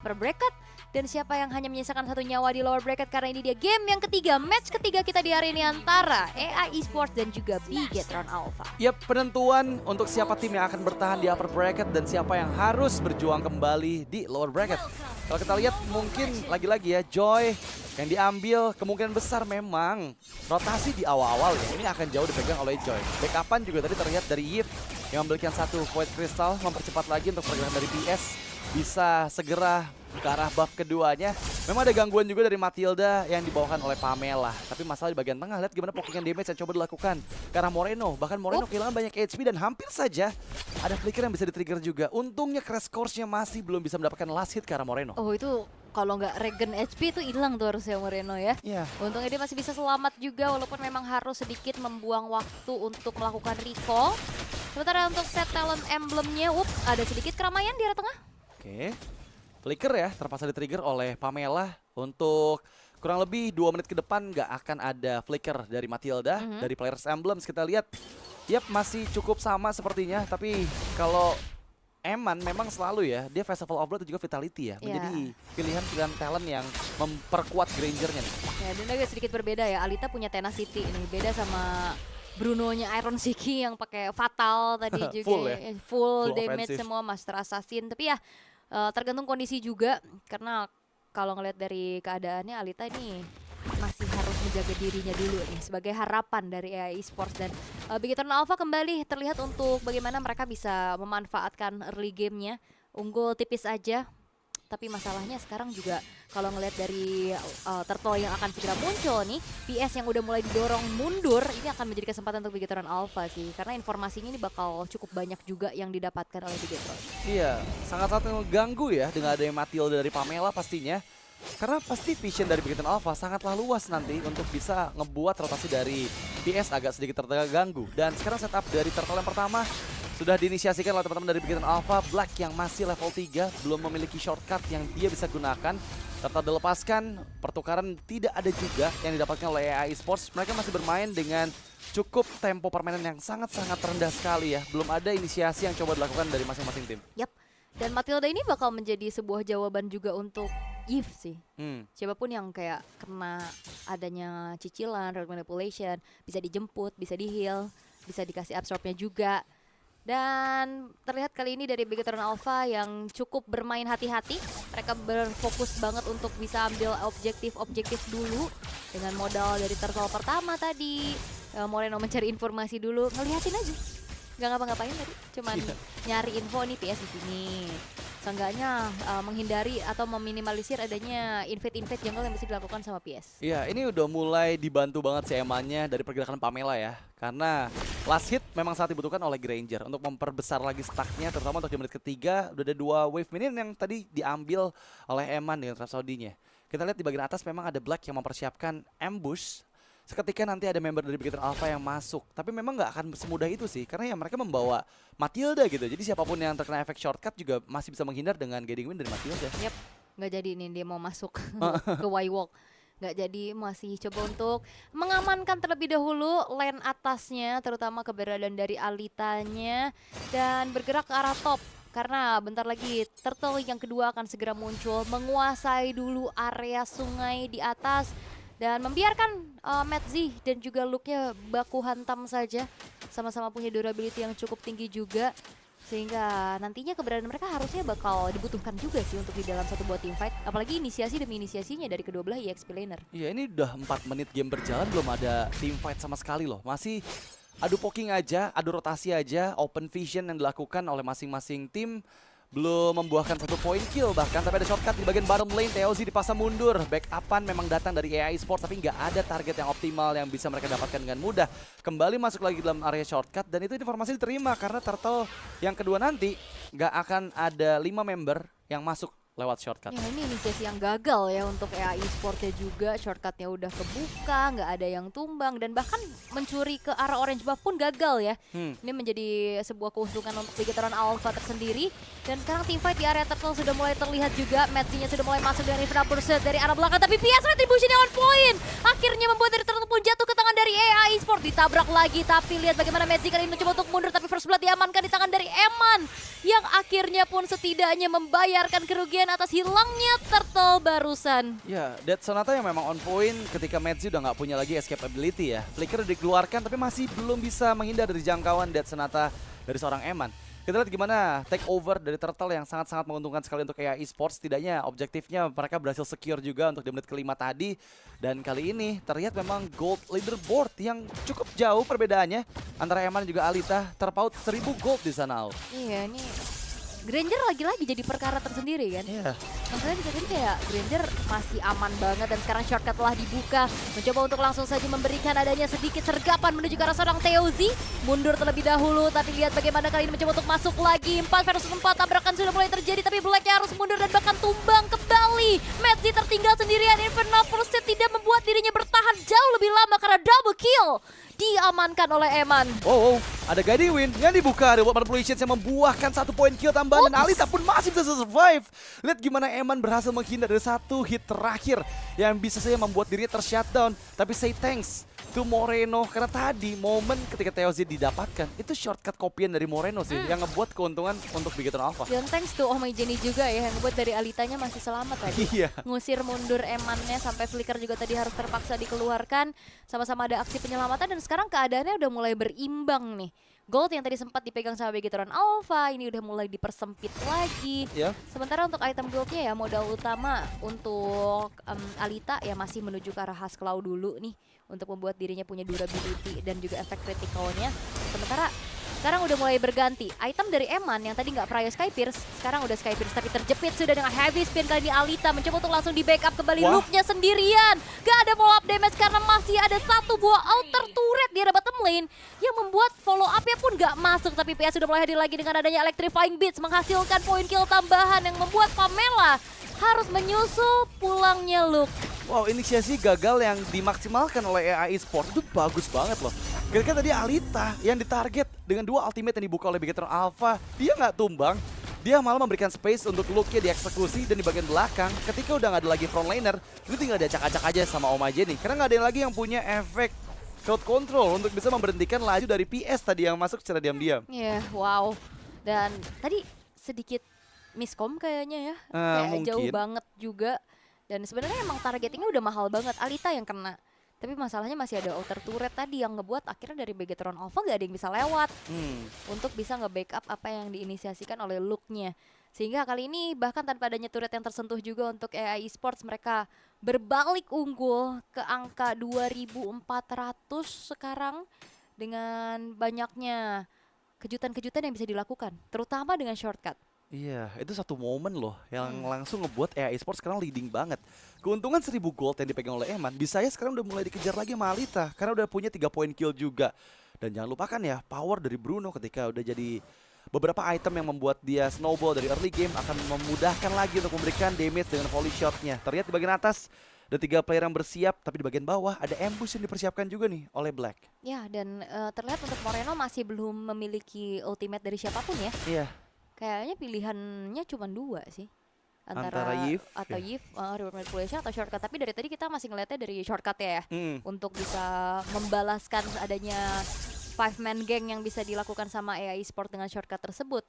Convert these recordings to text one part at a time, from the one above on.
upper bracket. Dan siapa yang hanya menyisakan satu nyawa di lower bracket, karena ini dia game yang ketiga, match ketiga kita di hari ini antara AI Esports dan juga Bigetron Alpha. Yap, penentuan untuk siapa tim yang akan bertahan di upper bracket dan siapa yang harus berjuang kembali di lower bracket. Kalau kita lihat mungkin lagi-lagi ya, Joy yang diambil kemungkinan besar memang rotasi di awal-awal ya. Ini akan jauh dipegang oleh Joy. Backupan juga tadi terlihat dari Yip yang memiliki satu Void Crystal, mempercepat lagi untuk pergerakan dari PS. Bisa segera ke arah buff keduanya. Memang ada gangguan juga dari Matilda yang dibawakan oleh Pamela. Tapi masalah di bagian tengah, lihat gimana pokingan damage yang coba dilakukan ke arah Moreno. Bahkan Moreno kehilangan banyak HP dan hampir saja ada flicker yang bisa di-trigger juga. Untungnya Crash Course-nya masih belum bisa mendapatkan last hit ke arah Moreno. Oh, itu kalau nggak regen HP itu hilang tuh harusnya Moreno ya. Iya. Untungnya dia masih bisa selamat juga walaupun memang harus sedikit membuang waktu untuk melakukan recall. Sementara untuk set talent emblemnya, ada sedikit keramaian di arah tengah. Oke. Flicker ya, terpaksa di-trigger oleh Pamela untuk kurang lebih 2 menit ke depan nggak akan ada flicker dari Matilda. Dari Players Emblems kita lihat, yap masih cukup sama sepertinya. Tapi kalau Eman memang selalu ya, dia Festival of Blood dan juga Vitality ya. Menjadi pilihan-pilihan talent yang memperkuat Granger-nya nih. Ya, dan agak sedikit berbeda ya, Alita punya Tenacity ini, beda sama Bruno-nya Iron Siki yang pakai Fatal tadi juga. Full ya? Full Full damage offensive. semua, Master Assassin. Tapi ya tergantung kondisi juga, karena kalau ngelihat dari keadaannya Alita ini masih harus menjaga dirinya dulu nih sebagai harapan dari AI Esports. Dan Bigetron Alpha kembali terlihat untuk bagaimana mereka bisa memanfaatkan early game-nya. Unggul tipis aja, tapi masalahnya sekarang juga kalau ngelihat dari Turtle yang akan segera muncul nih, PS yang udah mulai didorong mundur, ini akan menjadi kesempatan untuk Bigetron Alpha sih, karena informasinya ini bakal cukup banyak juga yang didapatkan oleh Bigetron. Iya, sangat-sangat mengganggu ya dengan adanya Matilda dari Pamela pastinya. Karena pasti vision dari Bigetron Alpha sangatlah luas nanti untuk bisa ngebuat rotasi dari PS agak sedikit terganggu. Dan sekarang setup dari Turtle yang pertama sudah diinisiasikan oleh teman-teman dari Bigetron Alpha. Black yang masih level 3 belum memiliki shortcut yang dia bisa gunakan. Turtle dilepaskan, pertukaran tidak ada juga yang didapatkan oleh AI Esports. Mereka masih bermain dengan cukup tempo permainan yang sangat-sangat rendah sekali ya. Belum ada inisiasi yang coba dilakukan dari masing-masing tim. Yap, dan Matilda ini bakal menjadi sebuah jawaban juga untuk Eve sih. Siapapun yang kayak kena adanya cicilan, road manipulation, bisa dijemput, bisa di-heal, bisa dikasih absorbnya juga. Dan terlihat kali ini dari Bigetron Alpha yang cukup bermain hati-hati. Mereka berfokus banget untuk bisa ambil objektif dulu. Dengan modal dari Turtle pertama tadi, Moreno mencari informasi dulu, ngeliatin aja. Gak ngapa-ngapain tadi, cuman nyari info nih PS di sini. Seenggaknya menghindari atau meminimalisir adanya invade jungle yang bisa dilakukan sama PS. Iya, ini udah mulai dibantu banget si Emannya dari pergerakan Pamela ya. Karena last hit memang sangat dibutuhkan oleh Granger untuk memperbesar lagi stacknya, terutama untuk di menit ketiga. Udah ada 2 wave minion yang tadi diambil oleh Eman dengan Rhapsody-nya. Kita lihat di bagian atas memang ada Black yang mempersiapkan ambush seketika nanti ada member dari Bigetron Alpha yang masuk. Tapi memang nggak akan semudah itu sih, karena ya mereka membawa Matilda gitu. Jadi siapapun yang terkena efek shortcut juga masih bisa menghindar dengan getting win dari Matilda. Yap, nggak jadi nih dia mau masuk ke Y-Walk. Nggak jadi, masih coba untuk mengamankan terlebih dahulu lane atasnya, terutama keberadaan dari Alitanya, dan bergerak ke arah top. Karena bentar lagi Turtle yang kedua akan segera muncul, menguasai dulu area sungai di atas. Dan membiarkan Metzi dan juga Luke-nya baku hantam saja. Sama-sama punya durability yang cukup tinggi juga. Sehingga nantinya keberadaan mereka harusnya bakal dibutuhkan juga sih untuk di dalam satu buah teamfight. Apalagi inisiasi demi inisiasinya dari kedua belah EXP laner. Iya, ini udah 4 menit game berjalan belum ada teamfight sama sekali loh. Masih adu poking aja, adu rotasi aja, open vision yang dilakukan oleh masing-masing tim. Belum membuahkan satu poin kill bahkan, tapi ada shortcut di bagian bottom lane. Teozi dipaksa mundur, backupan memang datang dari AI Esports, tapi nggak ada target yang optimal yang bisa mereka dapatkan dengan mudah. Kembali masuk lagi dalam area shortcut, dan itu informasi diterima karena Turtle yang kedua nanti nggak akan ada 5 member yang masuk lewat shortcut. Ya, ini inisiasi yang gagal ya untuk AI Esports-nya juga. Shortcutnya udah kebuka, nggak ada yang tumbang, dan bahkan mencuri ke arah orange buff pun gagal ya. Ini menjadi sebuah keuntungan untuk Bigetron Alpha tersendiri. Dan sekarang teamfight di area Turtle sudah mulai terlihat juga. Metzi-nya sudah mulai masuk dengan Infra Pursuit dari arah belakang, tapi PS Retribution on point akhirnya membuat dari Turtle pun jatuh ke tangan dari dari AI Sport. Ditabrak lagi, tapi lihat bagaimana Medzi kali ini mencoba untuk mundur, tapi first blood diamankan di tangan dari Eman, yang akhirnya pun setidaknya membayarkan kerugian atas hilangnya turtle barusan. Ya, Dead Sonata yang memang on point ketika Medzi udah nggak punya lagi escape ability ya. Flicker udah dikeluarkan tapi masih belum bisa menghindar dari jangkauan Dead Sonata dari seorang Eman. Kita lihat gimana take over dari Turtle yang sangat-sangat menguntungkan sekali untuk AI Esports. Setidaknya objektifnya mereka berhasil secure juga untuk di menit kelima tadi. Dan kali ini terlihat memang gold leaderboard yang cukup jauh perbedaannya antara Eman dan juga Alita. Terpaut 1000 gold di sana. Iya, ini Granger lagi-lagi jadi perkara tersendiri kan. Iya. Maksudnya bisa jadi kayak Granger masih aman banget dan sekarang shortcut telah dibuka. Mencoba untuk langsung saja memberikan adanya sedikit sergapan menuju ke arah seorang Teozi. Mundur terlebih dahulu, tapi lihat bagaimana kali ini mencoba untuk masuk lagi. 4 versus 4, tabrakan sudah mulai terjadi, tapi Blacknya harus mundur dan bahkan tumbang kembali. Medzi tertinggal sendirian, Infernal Pursuit tidak membuat dirinya bertahan jauh lebih lama karena double kill diamankan oleh Eman. Oh, ada Guiding Wind yang dibuka dari Manipulations yang membuahkan 1 poin kill tambahan. Dan Alita pun masih bisa survive. Lihat gimana Eman berhasil menghindar dari 1 hit terakhir yang bisa saja membuat dirinya tershutdown. Tapi say thanks to Moreno, karena tadi momen ketika Teozi didapatkan itu shortcut kopian dari Moreno sih yang ngebuat keuntungan untuk Bigetron Alpha. Dan thanks to Oh My Jenny juga ya yang ngebuat dari Alitanya masih selamat tadi. Iya. Ngusir mundur Emannya sampai Flicker juga tadi harus terpaksa dikeluarkan. Sama-sama ada aksi penyelamatan dan sekarang keadaannya udah mulai berimbang nih. Gold yang tadi sempat dipegang sama Bigetron Alpha ini udah mulai dipersempit lagi. Yeah. Sementara untuk item goldnya ya modal utama untuk Alita ya masih menuju ke arah Hasclaw dulu nih untuk membuat dirinya punya durability dan juga efek kritikalnya. Sementara sekarang udah mulai berganti. Item dari Eman yang tadi nggak Pryo Sky Pierce, sekarang udah Sky Pierce tapi terjepit sudah dengan heavy spin. Kali ini Alita mencoba untuk langsung di backup kembali loopnya sendirian. Gak ada follow up damage karena masih ada 1 buah outer turret di arah bottom lane yang membuat follow up-nya pun gak masuk. Tapi PS sudah mulai hadir lagi dengan adanya Electrifying Beats menghasilkan poin kill tambahan yang membuat Pamela harus menyusul pulangnya Luke. Wow, inisiasi gagal yang dimaksimalkan oleh AI Sport itu bagus banget loh. Ketika tadi Alita yang ditarget dengan 2 ultimate yang dibuka oleh Bigetron Alpha, dia nggak tumbang. Dia malah memberikan space untuk Luke-nya dieksekusi dan di bagian belakang. Ketika udah nggak ada lagi frontliner, itu tinggal diacak-acak aja sama Oma Jenny. Karena nggak ada yang lagi yang punya efek crowd control untuk bisa memberhentikan laju dari PS tadi yang masuk secara diam-diam. Iya, wow. Dan tadi sedikit miskom kayaknya ya, kayak mungkin. jauh banget juga. Dan sebenarnya emang targetingnya udah mahal banget, Alita yang kena. Tapi masalahnya masih ada outer turret tadi yang ngebuat akhirnya dari Bigetron Alpha gak ada yang bisa lewat untuk bisa nge-backup apa yang diinisiasikan oleh Luke-nya. Sehingga kali ini bahkan tanpa adanya turret yang tersentuh juga untuk AI Esports, mereka berbalik unggul ke angka 2400 sekarang dengan banyaknya kejutan-kejutan yang bisa dilakukan, terutama dengan shortcut. Iya, itu satu momen loh yang langsung ngebuat AI Esports sekarang leading banget. Keuntungan 1000 gold yang dipegang oleh Eman, bisa ya sekarang udah mulai dikejar lagi sama Alita karena udah punya 3 poin kill juga. Dan jangan lupakan ya, power dari Bruno ketika udah jadi beberapa item yang membuat dia snowball dari early game akan memudahkan lagi untuk memberikan damage dengan volley shotnya. Terlihat di bagian atas ada 3 player yang bersiap, tapi di bagian bawah ada ambush yang dipersiapkan juga nih oleh Black. Ya, dan terlihat untuk Moreno masih belum memiliki ultimate dari siapapun ya. Iya. Kayaknya pilihannya cuma 2 sih. Antara Yves atau Yves, reward manipulation atau shortcut. Tapi dari tadi kita masih ngeliatnya dari shortcut ya. Untuk bisa membalaskan adanya 5-man gang yang bisa dilakukan sama AI Sport dengan shortcut tersebut.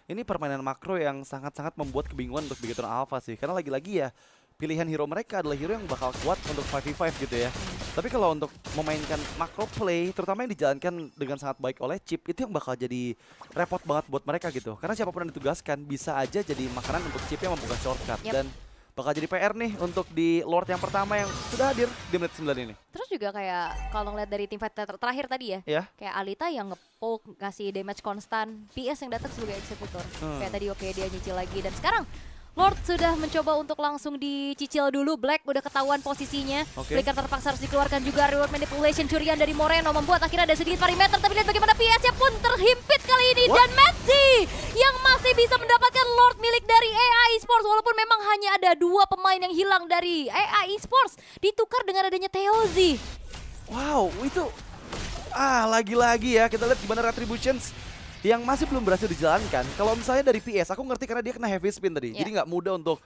Ini permainan makro yang sangat-sangat membuat kebingungan untuk Bigetron Alpha sih. Karena lagi-lagi ya, pilihan hero mereka adalah hero yang bakal kuat untuk 5v5 gitu ya. Tapi kalau untuk memainkan macro play, terutama yang dijalankan dengan sangat baik oleh Chip, itu yang bakal jadi repot banget buat mereka gitu. Karena siapapun yang ditugaskan bisa aja jadi makanan untuk Chip yang membuka shortcut. Dan bakal jadi PR nih untuk di Lord yang pertama yang sudah hadir di menit 9 ini. Terus juga kayak kalau ngeliat dari tim fight terakhir tadi ya, kayak Alita yang nge-poke, ngasih damage konstan, PS yang datang sebagai eksekutor. Kayak tadi dia nyicil lagi, dan sekarang Lord sudah mencoba untuk langsung dicicil dulu. Black udah ketahuan posisinya. Flicker terpaksa harus dikeluarkan juga. Reward manipulation curian dari Moreno membuat akhirnya ada sedikit perimeter. Tapi lihat bagaimana PS-nya pun terhimpit kali ini. Dan Medzi yang masih bisa mendapatkan Lord milik dari AI Esports. Walaupun memang hanya ada 2 pemain yang hilang dari AI Esports, ditukar dengan adanya Teozi. Wow, itu lagi-lagi ya kita lihat gimana Retributions yang masih belum berhasil dijalankan. Kalau misalnya dari PS, aku ngerti karena dia kena heavy spin tadi. Jadi nggak mudah untuk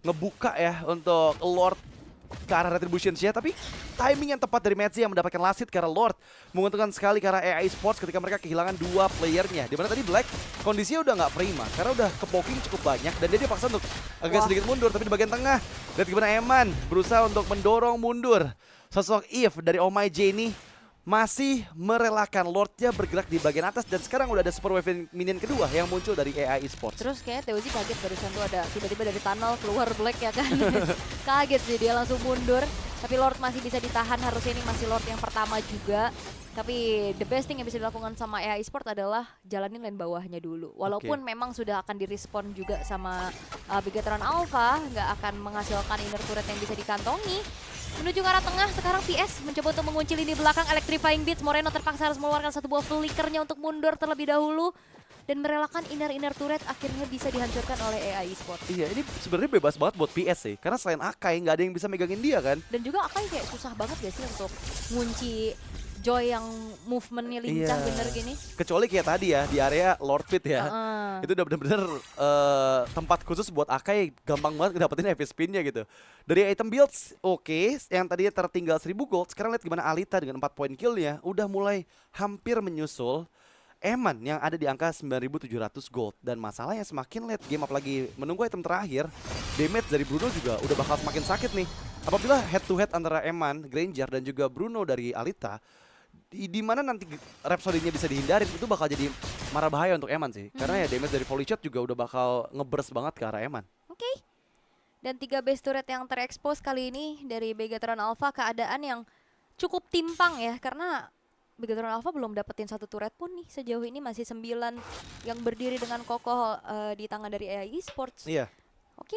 ngebuka ya untuk Lord ke arah Retribution-nya, tapi timing yang tepat dari Metzi yang mendapatkan last hit karena Lord menguntungkan sekali karena AI Sports ketika mereka kehilangan 2 playernya. Dimana tadi Black kondisinya udah nggak prima karena udah ke-poking cukup banyak dan dia dipaksa untuk agak sedikit mundur, tapi di bagian tengah lihat gimana Eman berusaha untuk mendorong mundur sosok Eve dari Oh My J ini masih merelakan Lordnya bergerak di bagian atas dan sekarang udah ada super wave minion kedua yang muncul dari AI Esports. Terus kayaknya Teozi kaget barusan tuh ada tiba-tiba dari tunnel keluar Black ya kan. Kaget sih dia langsung mundur. Tapi Lord masih bisa ditahan, harusnya ini masih Lord yang pertama juga. Tapi the best thing yang bisa dilakukan sama AI Esports adalah jalanin lane bawahnya dulu. Walaupun memang sudah akan direspon juga sama Bigetron Alpha, nggak akan menghasilkan inner turret yang bisa dikantongi. Menuju ke arah tengah, sekarang PS mencoba untuk mengunci lini belakang. Electrifying Beats, Moreno terpaksa harus mengeluarkan satu buah flickernya untuk mundur terlebih dahulu. Dan merelakan inner turret akhirnya bisa dihancurkan oleh AI Esports. Iya, ini sebenarnya bebas banget buat PS sih. Karena selain Akai, nggak ada yang bisa megangin dia kan. Dan juga Akai kayak susah banget gak sih untuk ngunci Joy yang movementnya lincah bener gini. Kecuali kayak tadi ya, di area Lord Pit ya. Itu udah bener-bener tempat khusus buat Akai, gampang banget dapetin heavy spin-nya gitu. Dari item builds, oke, yang tadinya tertinggal 1000 gold, sekarang lihat gimana Alita dengan 4 point kill-nya udah mulai hampir menyusul Eman yang ada di angka 9.700 gold. Dan masalahnya semakin late game apalagi menunggu item terakhir, damage dari Bruno juga udah bakal semakin sakit nih. Apabila head to head antara Eman, Granger dan juga Bruno dari Alita, di mana nanti Rhapsody-nya bisa dihindarin, itu bakal jadi marah bahaya untuk Eman sih. Karena ya damage dari volley shot juga udah bakal ngeburst banget ke arah Eman. Oke. Dan 3 base turret yang terekspos kali ini dari Bigetron Alpha, keadaan yang cukup timpang ya. Karena Bigetron Alpha belum dapetin satu turret pun nih. Sejauh ini masih 9 yang berdiri dengan kokoh di tangan dari AI Esports. Iya. Oke.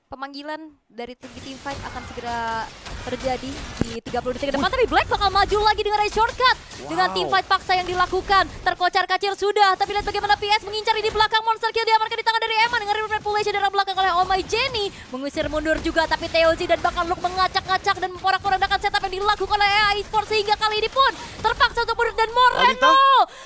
Pemanggilan dari tim fight akan segera terjadi di 30 detik ke depan. Tapi Black bakal maju lagi dengan race shortcut. Dengan tim fight paksa yang dilakukan. Terkocar-kacir sudah. Tapi lihat bagaimana PS mengincar di belakang. Monster kill diamankan di tangan dari Eman. Dengan repopulation dari belakang oleh Oh My Jenny. Mengusir mundur juga. Tapi Teozi dan bahkan Luke mengacak-ngacak dan memporak-porandakan setup yang dilakukan oleh AI Esports. Sehingga kali ini pun terpaksa untuk mundur. Dan Moreno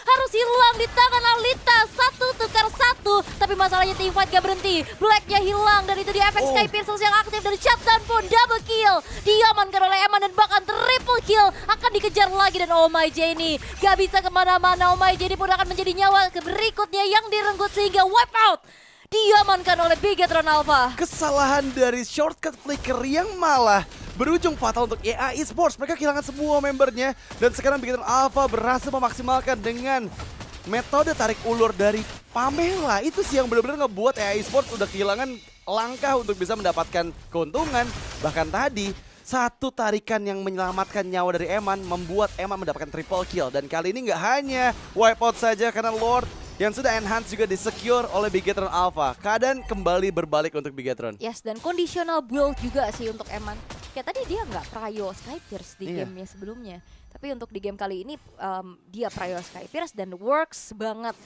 harus hilang di tangan Alita. 1 tukar 1. Tapi masalahnya tim fight gak berhenti. Blacknya hilang. Dan itu di efek Sky Piercers yang aktif dari shutdown pun double kill. Diamankan oleh Eman dan bahkan triple kill. Akan dikejar lagi dan Oh My Jenny gak bisa kemana-mana. Oh My Jenny pun akan menjadi nyawa berikutnya yang direnggut sehingga wipe out. Diamankan oleh Bigetron Alpha. Kesalahan dari shortcut flicker yang malah berujung fatal untuk AI Esports. Mereka kehilangan semua membernya. Dan sekarang Bigetron Alpha berhasil memaksimalkan dengan metode tarik ulur dari Pamela. Itu sih yang benar-benar ngebuat AI Esports udah kehilangan langkah untuk bisa mendapatkan keuntungan. Bahkan tadi satu tarikan yang menyelamatkan nyawa dari Eman membuat Eman mendapatkan triple kill. Dan kali ini nggak hanya wipeout saja karena Lord yang sudah enhance juga disecure oleh Bigetron Alpha. Keadaan kembali berbalik untuk Bigetron. Yes, dan conditional build juga sih untuk Eman. Kayak tadi dia nggak prayo Skypierce di gamenya sebelumnya. Tapi untuk di game kali ini dia prayo Skypierce dan works banget.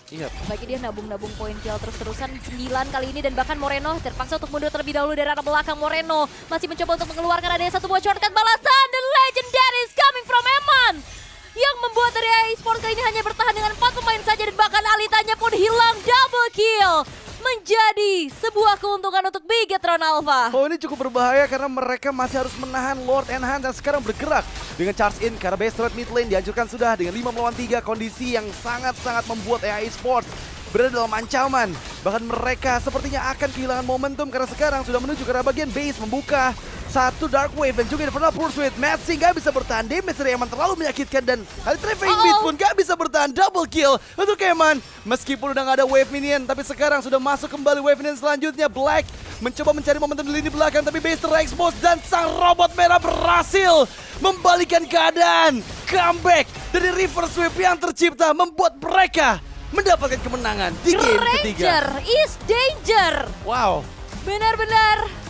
Bagi dia nabung-nabung poin kill terus-terusan 9 kali ini. Dan bahkan Moreno terpaksa untuk mundur terlebih dahulu dari arah belakang. Moreno masih mencoba untuk mengeluarkan adanya satu buah shortcut balasan. The legendary is coming from Eman, yang membuat dari AI Esports kali ini hanya bertahan dengan 4 pemain saja. Dan bahkan Alitanya pun hilang. Double kill menjadi sebuah keuntungan untuk Bigetron Alpha. Oh, ini cukup berbahaya karena mereka masih harus menahan Lord Enhance yang sekarang bergerak dengan charge in karena base turret mid lane dihancurkan sudah dengan 5 melawan 3. Kondisi yang sangat-sangat membuat AI Esports berada dalam ancaman. Bahkan mereka sepertinya akan kehilangan momentum karena sekarang sudah menuju ke arah bagian base membuka satu Dark Wave dan juga Infernal Pursuit. Metzi gak bisa bertahan, damage dari Eman terlalu menyakitkan dan Electrifying Beats pun gak bisa bertahan. Double kill untuk Eman. Meskipun udah gak ada wave minion, tapi sekarang sudah masuk kembali wave minion selanjutnya. Black mencoba mencari momentum di lini belakang, tapi base terekspos dan sang robot merah berhasil membalikan keadaan. Comeback dari reverse sweep yang tercipta membuat mereka mendapatkan kemenangan di game ketiga. Granger is danger. Wow. Benar-benar